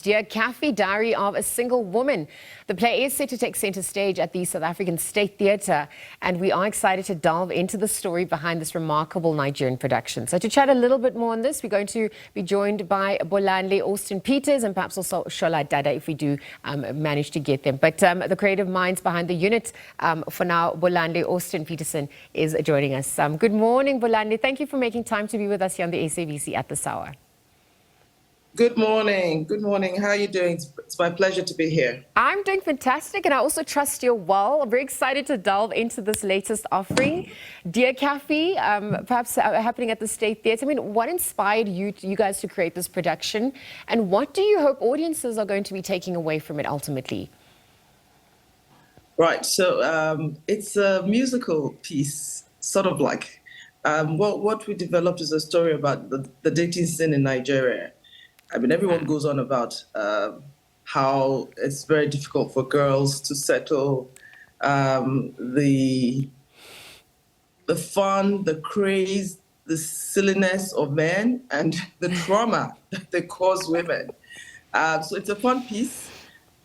Dear Kaffy, Diary of a Single Woman. The play is set to take centre stage at the South African State Theatre, and we are excited to delve into the story behind this remarkable Nigerian production. So to chat a little bit more on this, we're going to be joined by Bolanle, Austen-Peters, and perhaps also Shola, Dada, if we do manage to get them. But the creative minds behind the unit, for now, Bolanle Austen-Peterson is joining us. Good morning, Bolanle. Thank you for making time to be with us here on the SABC at this hour. Good morning. Good morning. How are you doing? It's my pleasure to be here. I'm doing fantastic, and I also trust you're well. I'm very excited to delve into this latest offering. Dear Kaffy, perhaps happening at the State Theatre. I mean, what inspired you guys to create this production, and what do you hope audiences are going to be taking away from it ultimately? Right. So it's a musical piece, sort of like what we developed is a story about the dating scene in Nigeria. I mean, everyone goes on about how it's very difficult for girls to settle, the fun, the craze, the silliness of men, and the trauma that they cause women. So it's a fun piece.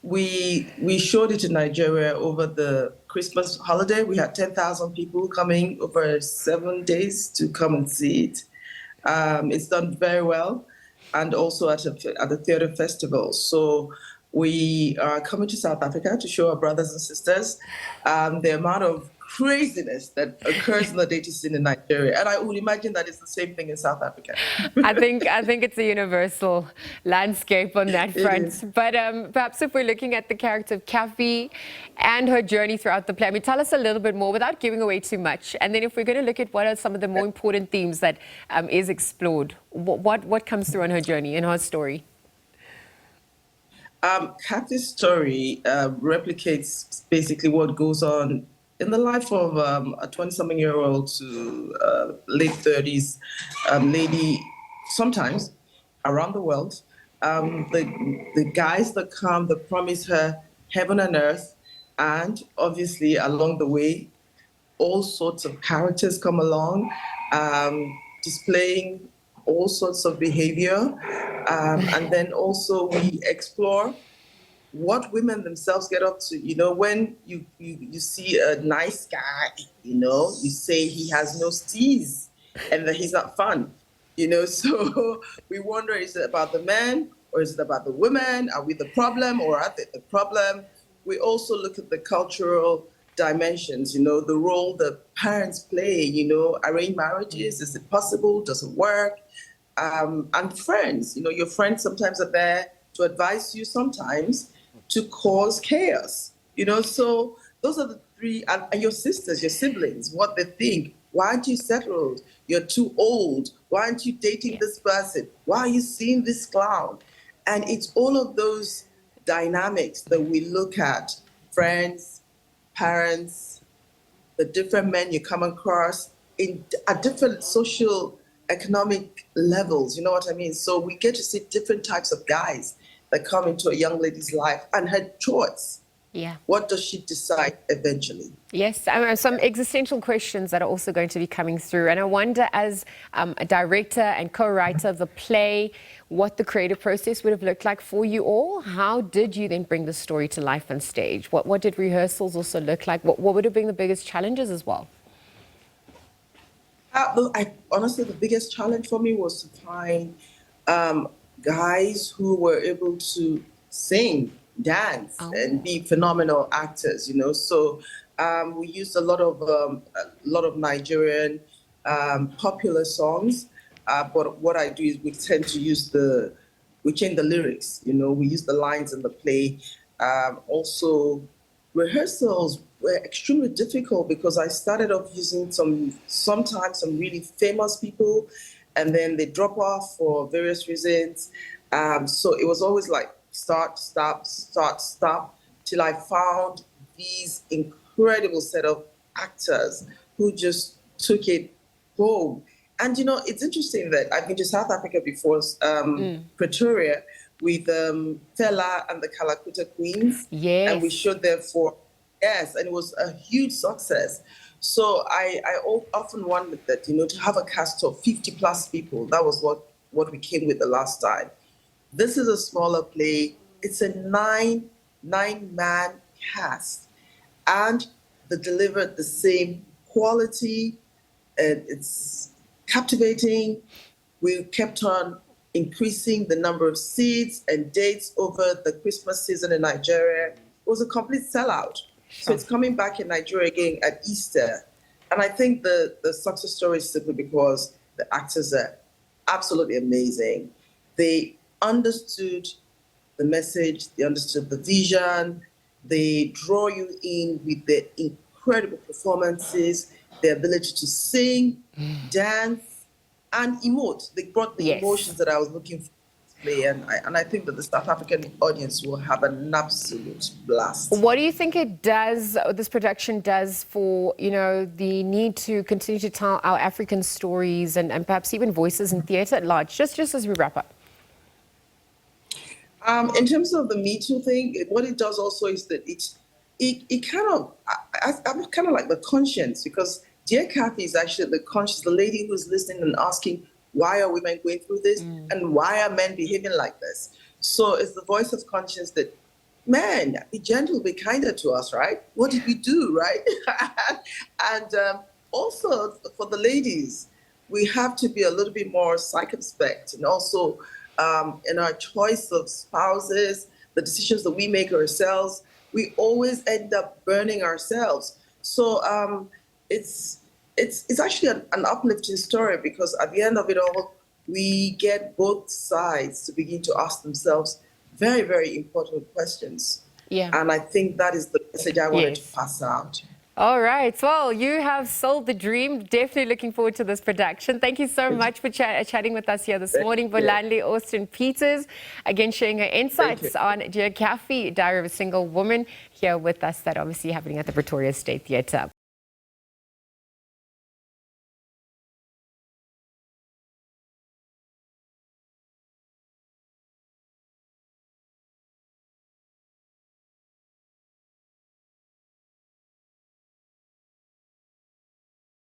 We showed it in Nigeria over the Christmas holiday. We had 10,000 people coming over 7 days to come and see it. It's done very well. And also at the theatre festival. So we are coming to South Africa to show our brothers and sisters the amount of craziness that occurs in the dating scene in Nigeria. And I would imagine that it's the same thing in South Africa. I think it's a universal landscape on that front. But perhaps if we're looking at the character of Kaffy and her journey throughout the play, I mean, tell us a little bit more without giving away too much. And then if we're going to look at what are some of the more important themes that is explored, what comes through on her journey, in her story? Cathy's story replicates basically what goes on in the life of a 20-something-year-old to late 30s lady, sometimes around the world. The guys that come, that promise her heaven and earth, and obviously along the way, all sorts of characters come along, displaying all sorts of behavior. And then also we explore what women themselves get up to. You know, when you see a nice guy, you know, you say he has no steez and that he's not fun, you know. So we wonder, is it about the men or is it about the women? Are we the problem or are they the problem? We also look at the cultural dimensions, you know, the role that parents play, you know, arranged marriages, is it possible, does it work? And friends, you know, your friends sometimes are there to advise you, sometimes to cause chaos, you know. So those are the three, and your sisters, your siblings, what they think. Why aren't you settled? You're too old. Why aren't you dating this person? Why are you seeing this clown? And it's all of those dynamics that we look at, friends, parents, the different men you come across at different social economic levels, you know what I mean? So we get to see different types of guys that come into a young lady's life and her choice. Yeah. What does she decide eventually? Yes, some existential questions that are also going to be coming through. And I wonder, as a director and co-writer of the play, what the creative process would have looked like for you all. How did you then bring the story to life on stage? What did rehearsals also look like? What would have been the biggest challenges as well? Honestly, the biggest challenge for me was to find guys who were able to sing, dance, and be phenomenal actors. You know, so we used a lot of Nigerian popular songs. But what I do is we tend to use we change the lyrics. You know, we use the lines in the play. Also, rehearsals were extremely difficult because I started off using sometimes some really famous people, and then they drop off for various reasons. So it was always like start, stop, till I found these incredible set of actors who just took it home. And, you know, it's interesting that I've been to South Africa before, Pretoria, with Fela and the Kalakuta Queens. Yes. And we showed there and it was a huge success. So I often wondered that, you know, to have a cast of 50 plus people, that was what we came with the last time. This is a smaller play. It's a nine-man cast, and they delivered the same quality, and it's captivating. We kept on increasing the number of seats and dates over the Christmas season in Nigeria. It was a complete sellout. So it's coming back in Nigeria again at Easter. And I think the success story is simply because the actors are absolutely amazing. They understood the message, they understood the vision, they draw you in with their incredible performances, their ability to sing, dance, and emote. They brought the emotions that I was looking for to play, and I think that the South African audience will have an absolute blast. What do you think it does, this production does for, the need to continue to tell our African stories and perhaps even voices in theatre at large, just as we wrap up? In terms of the Me Too thing, what it does also is that it kind of, I'm kind of like the conscience, because dear Cathy is actually the conscience, the lady who's listening and asking, why are women going through this? And why are men behaving like this? So it's the voice of conscience that, man, be gentle, be kinder to us, right? What did we do, right? And also for the ladies, we have to be a little bit more circumspect, and also in our choice of spouses, the decisions that we make ourselves, we always end up burning ourselves. So it's actually an uplifting story, because at the end of it all, we get both sides to begin to ask themselves very, very important questions. Yeah. And I think that is the message I wanted to pass out. All right. Well, you have sold the dream. Definitely looking forward to this production. Thank you so much for chatting with us here this morning. Bolanle Austen-Peters, again, sharing her insights on Dear Kaffy, Diary of a Single Woman, here with us. That obviously happening at the Pretoria State Theatre.